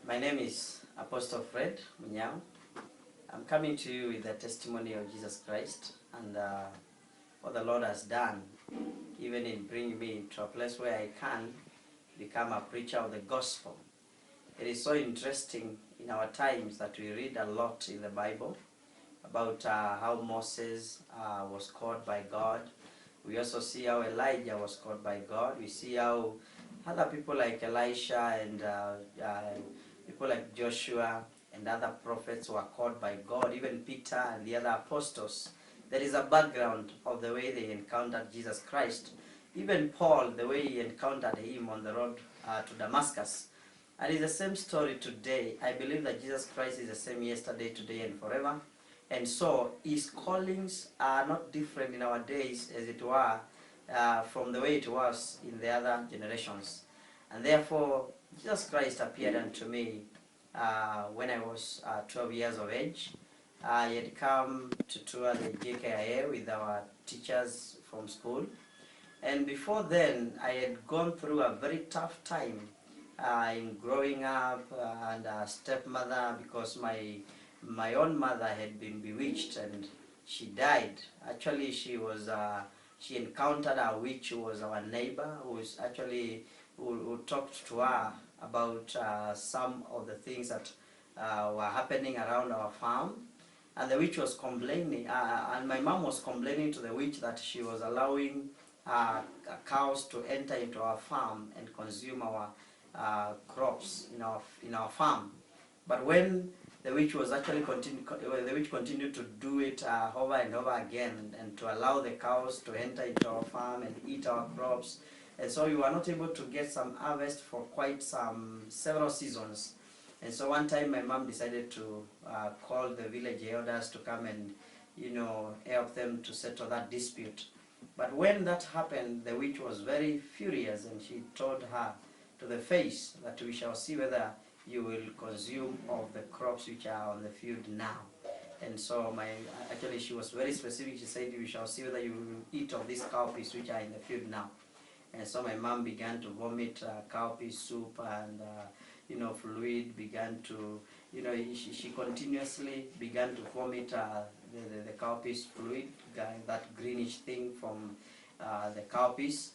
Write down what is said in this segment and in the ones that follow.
My name is Apostle Fred Munyao. I'm coming to you with the testimony of Jesus Christ and what the Lord has done, even in bringing me to a place where I can become a preacher of the gospel. It is so interesting in our times that we read a lot in the Bible about how Moses was called by God. We also see how Elijah was called by God. We see how other people like Elisha and people like Joshua and other prophets were called by God, even Peter and the other apostles. There is a background of the way they encountered Jesus Christ. Even Paul, the way he encountered him on the road to Damascus. And it's the same story today. I believe that Jesus Christ is the same yesterday, today, and forever. And so his callings are not different in our days as it were from the way it was in the other generations. And therefore, Jesus Christ appeared unto me when I was 12 years of age. I had come to tour the JKIA with our teachers from school. And before then, I had gone through a very tough time in growing up and a stepmother, because my own mother had been bewitched and she died. Actually, she encountered a witch who was our neighbor, who talked to her about some of the things that were happening around our farm. And the witch was complaining, and my mom was complaining to the witch that she was allowing cows to enter into our farm and consume our crops in our farm. But when the witch was the witch continued to do it over and over again, and to allow the cows to enter into our farm and eat our crops, and so we were not able to get some harvest for quite several seasons. And so one time my mom decided to call the village elders to come and help them to settle that dispute. But when that happened, the witch was very furious, and she told her to the face that we shall see whether you will consume of the crops which are on the field now. And so actually she was very specific. She said, we shall see whether you will eat of these cowpeas which are in the field now. And so my mom began to vomit cowpea soup, and fluid began to, she continuously began to vomit the cowpeas fluid, that greenish thing from the cowpeas.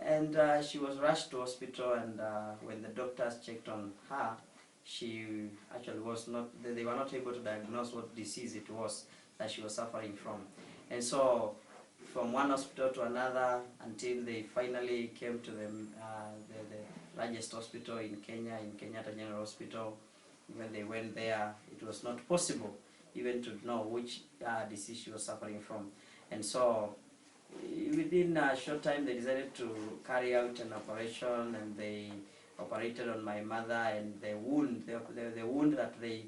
And she was rushed to hospital, and when the doctors checked on her, she actually was not, they were not able to diagnose what disease it was that she was suffering from. And so from one hospital to another, until they finally came to the largest hospital in Kenya, in Kenyatta General Hospital. When they went there, it was not possible even to know which disease she was suffering from. And so within a short time, they decided to carry out an operation, and they operated on my mother, and the wound that they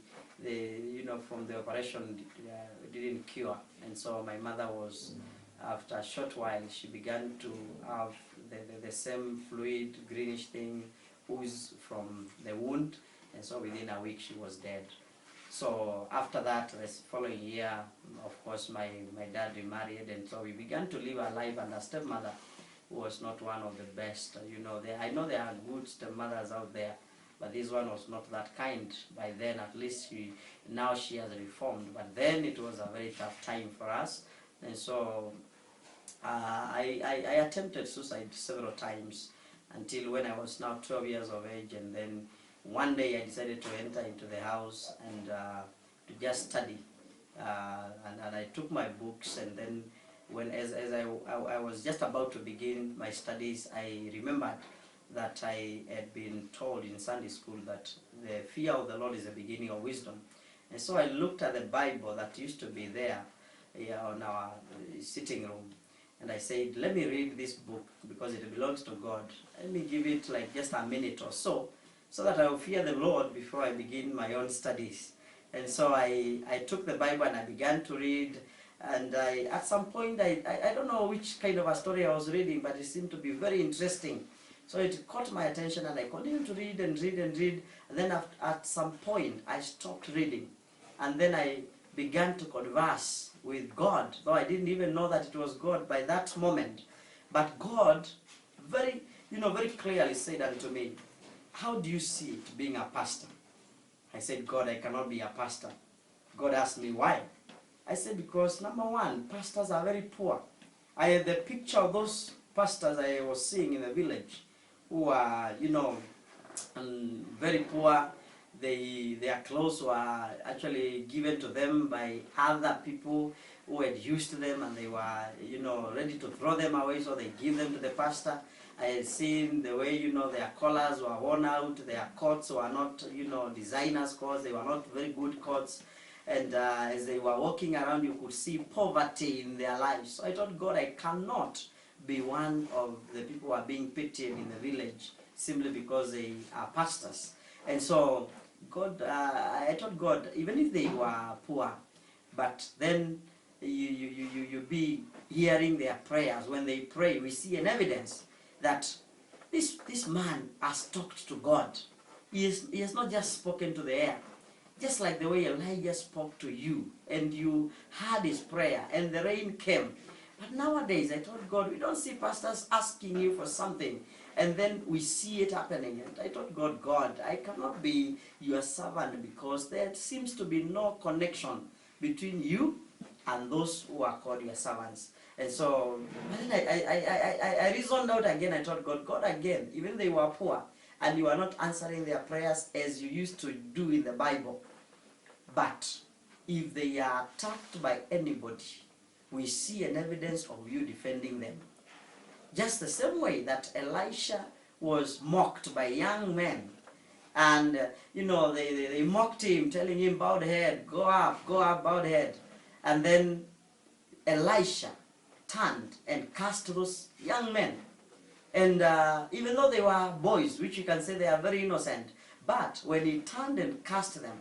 from the operation didn't cure. And so my mother was, after a short while, she began to have the same fluid, greenish thing ooze from the wound, and so within a week she was dead. So after that, the following year, of course, my dad remarried, and so we began to live our life under a stepmother who was not one of the best. I know there are good stepmothers out there, but this one was not that kind by then. At least now she has reformed, but then it was a very tough time for us. And so I attempted suicide several times until when I was now 12 years of age, and then one day I decided to enter into the house and to just study. And I took my books, and then as I was just about to begin my studies, I remembered that I had been told in Sunday school that the fear of the Lord is the beginning of wisdom. And so I looked at the Bible that used to be there on our sitting room, and I said, let me read this book because it belongs to God. Let me give it like just a minute or so that I will fear the Lord before I begin my own studies. And so I took the Bible and I began to read, and at some point, I don't know which kind of a story I was reading, but it seemed to be very interesting. So it caught my attention, and I continued to read and read and read, and then at some point I stopped reading, and then I began to converse with God, though I didn't even know that it was God by that moment. But God very clearly said unto me, how do you see it being a pastor? I said, God, I cannot be a pastor. God asked me, why? I said, because number one, pastors are very poor. I had the picture of those pastors I was seeing in the village who are, very poor. Their clothes were actually given to them by other people who had used them, and they were, ready to throw them away, so they give them to the pastor. I had seen the way, their collars were worn out, their coats were not, designers' coats, they were not very good coats. And as they were walking around, you could see poverty in their lives. So I thought, God, I cannot be one of the people who are being pitied in the village simply because they are pastors. And so I told God, even if they were poor, but then you be hearing their prayers. When they pray, we see an evidence that this man has talked to God. He has not just spoken to the air. Just like the way Elijah spoke to you, and you heard his prayer, and the rain came. But nowadays, I told God, we don't see pastors asking you for something, and then we see it happening. And I told God, I cannot be your servant because there seems to be no connection between you and those who are called your servants. And so, then I reasoned out again. I told God, again, even they were poor, and you are not answering their prayers as you used to do in the Bible. But if they are attacked by anybody, we see an evidence of you defending them. Just the same way that Elisha was mocked by young men. And, they mocked him, telling him, bow the head, go up, bow the head. And then Elisha turned and cast those young men. And even though they were boys, which you can say they are very innocent, but when he turned and cast them,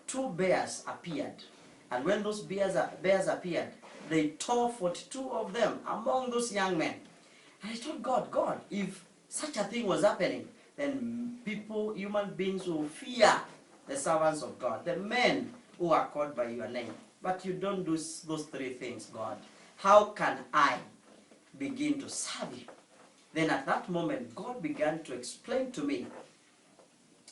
2 bears appeared. And when those bears appeared, they tore 42 of them among those young men. And I told God, if such a thing was happening, then human beings will fear the servants of God, the men who are called by your name. But you don't do those 3 things, God. How can I begin to serve you? Then at that moment, God began to explain to me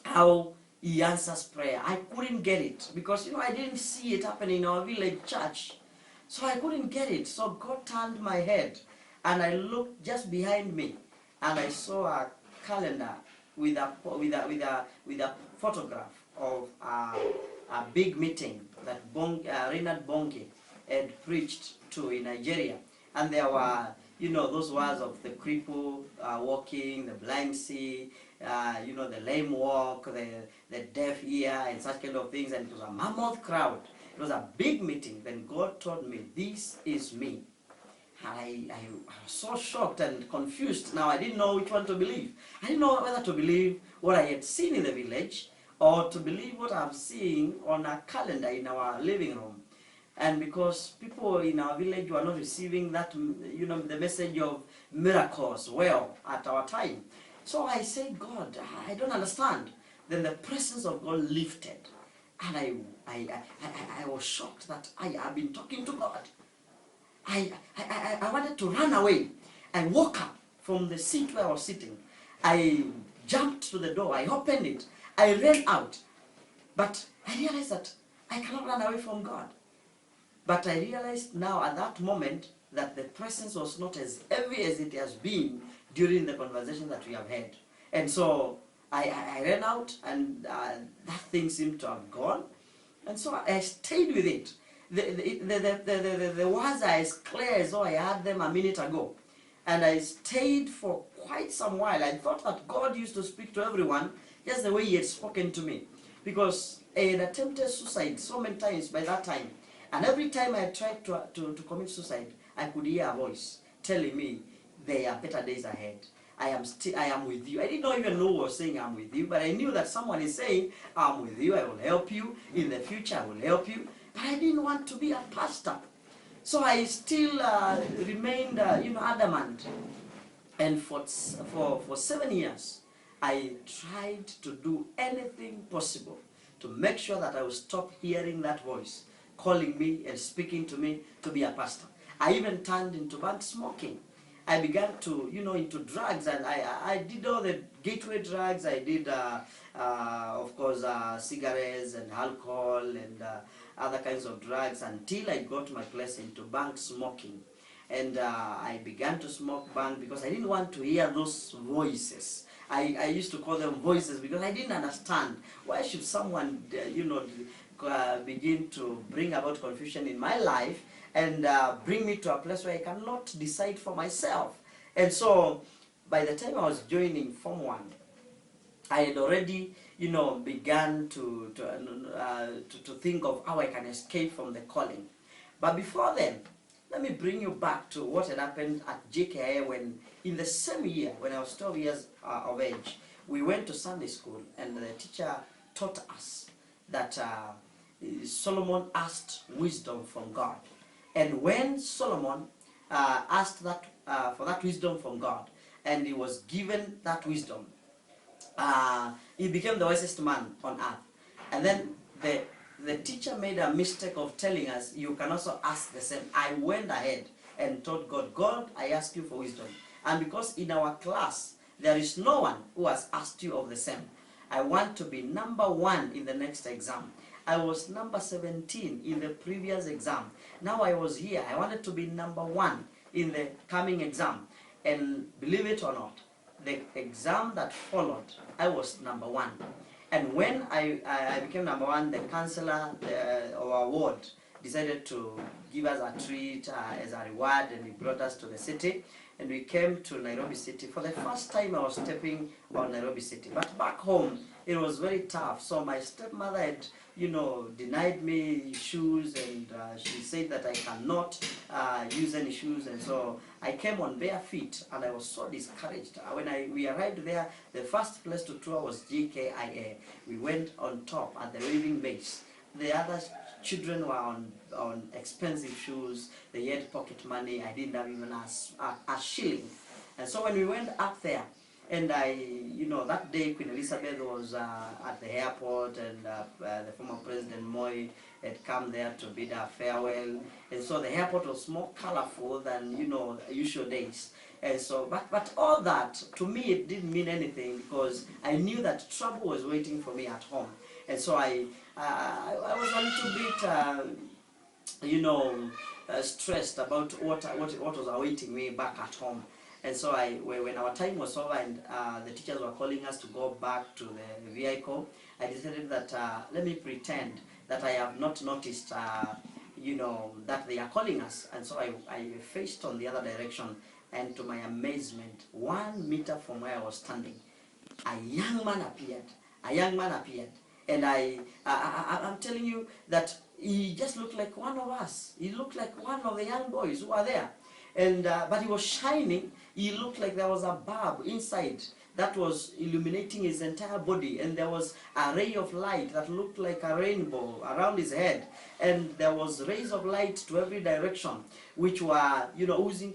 how he answers prayer. I couldn't get it because, I didn't see it happening in our village church. So I couldn't get it. So God turned my head and I looked just behind me and I saw a calendar with a photograph of a big meeting that Reinhard Bonnke had preached to in Nigeria. And there were, those words of the cripple walking, the blind see, the lame walk, the deaf ear, and such kind of things. And it was a mammoth crowd. It was a big meeting. Then God told me, this is me. And I was so shocked and confused. Now I didn't know which one to believe. I didn't know whether to believe what I had seen in the village or to believe what I'm seeing on a calendar in our living room. And because people in our village were not receiving that, the message of miracles well at our time. So I said, God, I don't understand. Then the presence of God lifted. And I was shocked that I have been talking to God. I wanted to run away. I woke up from the seat where I was sitting. I jumped to the door. I opened it. I ran out. But I realized that I cannot run away from God. But I realized now at that moment that the presence was not as heavy as it has been during the conversation that we have had. And so I ran out and that thing seemed to have gone. And so I stayed with it. The words are as clear as though I had them a minute ago. And I stayed for quite some while. I thought that God used to speak to everyone just the way he had spoken to me. Because I had attempted suicide so many times by that time. And every time I tried to commit suicide, I could hear a voice telling me, there are better days ahead. I am with you. I did not even know who was saying I'm with you, but I knew that someone is saying, I'm with you, I will help you. In the future, I will help you. But I didn't want to be a pastor. So I still remained, adamant. And for 7 years, I tried to do anything possible to make sure that I would stop hearing that voice calling me and speaking to me to be a pastor. I even turned into bad smoking. I began to, into drugs, and I did all the gateway drugs. I did, of course, cigarettes and alcohol and other kinds of drugs until I got my place into bank smoking. And I began to smoke bank because I didn't want to hear those voices. I used to call them voices because I didn't understand why should someone, begin to bring about confusion in my life and bring me to a place where I cannot decide for myself. And so, by the time I was joining Form 1, I had already, began to think of how I can escape from the calling. But before then, let me bring you back to what had happened at JKIA when, in the same year, when I was 12 years of age, we went to Sunday school, and the teacher taught us that Solomon asked wisdom from God. And when Solomon asked that for that wisdom from God, and he was given that wisdom, he became the wisest man on earth. And then the teacher made a mistake of telling us, you can also ask the same. I went ahead and told God, God, I ask you for wisdom. And because in our class, there is no one who has asked you of the same, I want to be number 1 in the next exam. I was number 17 in the previous exam. Now I was here. I wanted to be number 1 in the coming exam. And believe it or not, the exam that followed, I was number 1. And when I became number 1, the counselor of our ward decided to give us a treat as a reward, and he brought us to the city. And we came to Nairobi City. For the first time, I was stepping on Nairobi City. But back home, it was very tough. So my stepmother had, denied me shoes, and she said that I cannot use any shoes. And so I came on bare feet, and I was so discouraged. When we arrived there, the first place to tour was JKIA. We went on top at the waving base. The other children were on expensive shoes. They had pocket money. I didn't have even a shilling. And so when we went up there, and that day Queen Elizabeth was at the airport, and the former President Moi had come there to bid her farewell. And so the airport was more colorful than, usual days. And so, but all that, to me, it didn't mean anything, because I knew that trouble was waiting for me at home. And so I was a little bit, stressed about what was awaiting me back at home. And so when our time was over and the teachers were calling us to go back to the vehicle, I decided that let me pretend that I have not noticed, that they are calling us. And so I faced on the other direction, and to my amazement, 1 meter from where I was standing, a young man appeared. And I'm telling you that he just looked like one of us. He looked like one of the young boys who are there. And but he was shining. He looked like there was a bulb inside that was illuminating his entire body, and there was a ray of light that looked like a rainbow around his head, and there was rays of light to every direction, which were oozing.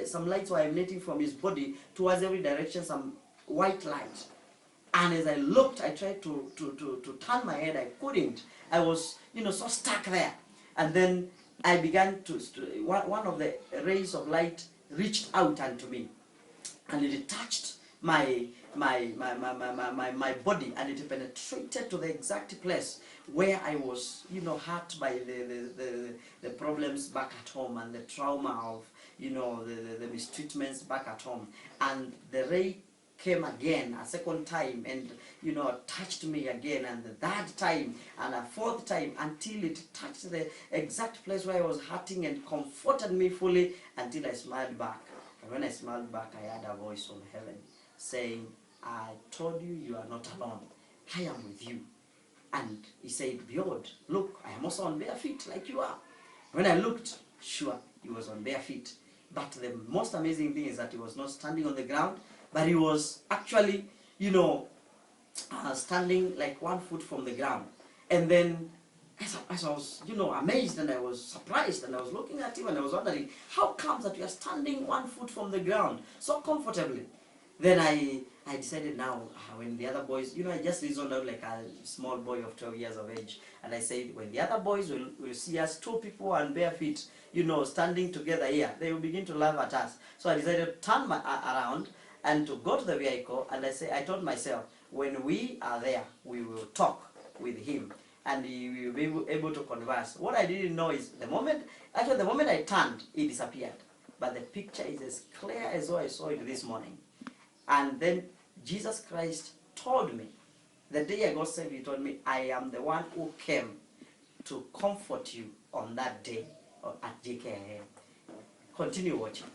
Some lights were emanating from his body towards every direction. Some white light. And as I looked, I tried to turn my head. I couldn't. I was, so stuck there. And then I began one of the rays of light reached out unto me, and it touched my body, and it penetrated to the exact place where I was, hurt by the problems back at home, and the trauma of, the mistreatments back at home. And the ray came again a second time, and touched me again, and the third time, and a fourth time, until it touched the exact place where I was hurting, and comforted me fully until I smiled back. And when I smiled back, I heard a voice from heaven saying, I told you, you are not alone. I am with you. And he said, behold, look, I am also on bare feet like you are. When I looked, sure, he was on bare feet. But the most amazing thing is that he was not standing on the ground, but he was actually, standing like 1 foot from the ground. And then, as I was, amazed, and I was surprised, and I was looking at him, and I was wondering, how comes that you are standing 1 foot from the ground so comfortably? Then I decided now, when the other boys, I just reasoned out like a small boy of 12 years of age. And I said, when the other boys will see us, two people and bare feet, standing together here, they will begin to laugh at us. So I decided to turn around and to go to the vehicle. And I told myself, when we are there, we will talk with him. And we will be able to converse. What I didn't know is the moment I turned, it disappeared. But the picture is as clear as though I saw it this morning. And then Jesus Christ told me, the day I got saved, he told me, I am the one who came to comfort you on that day at JKIA. Continue watching.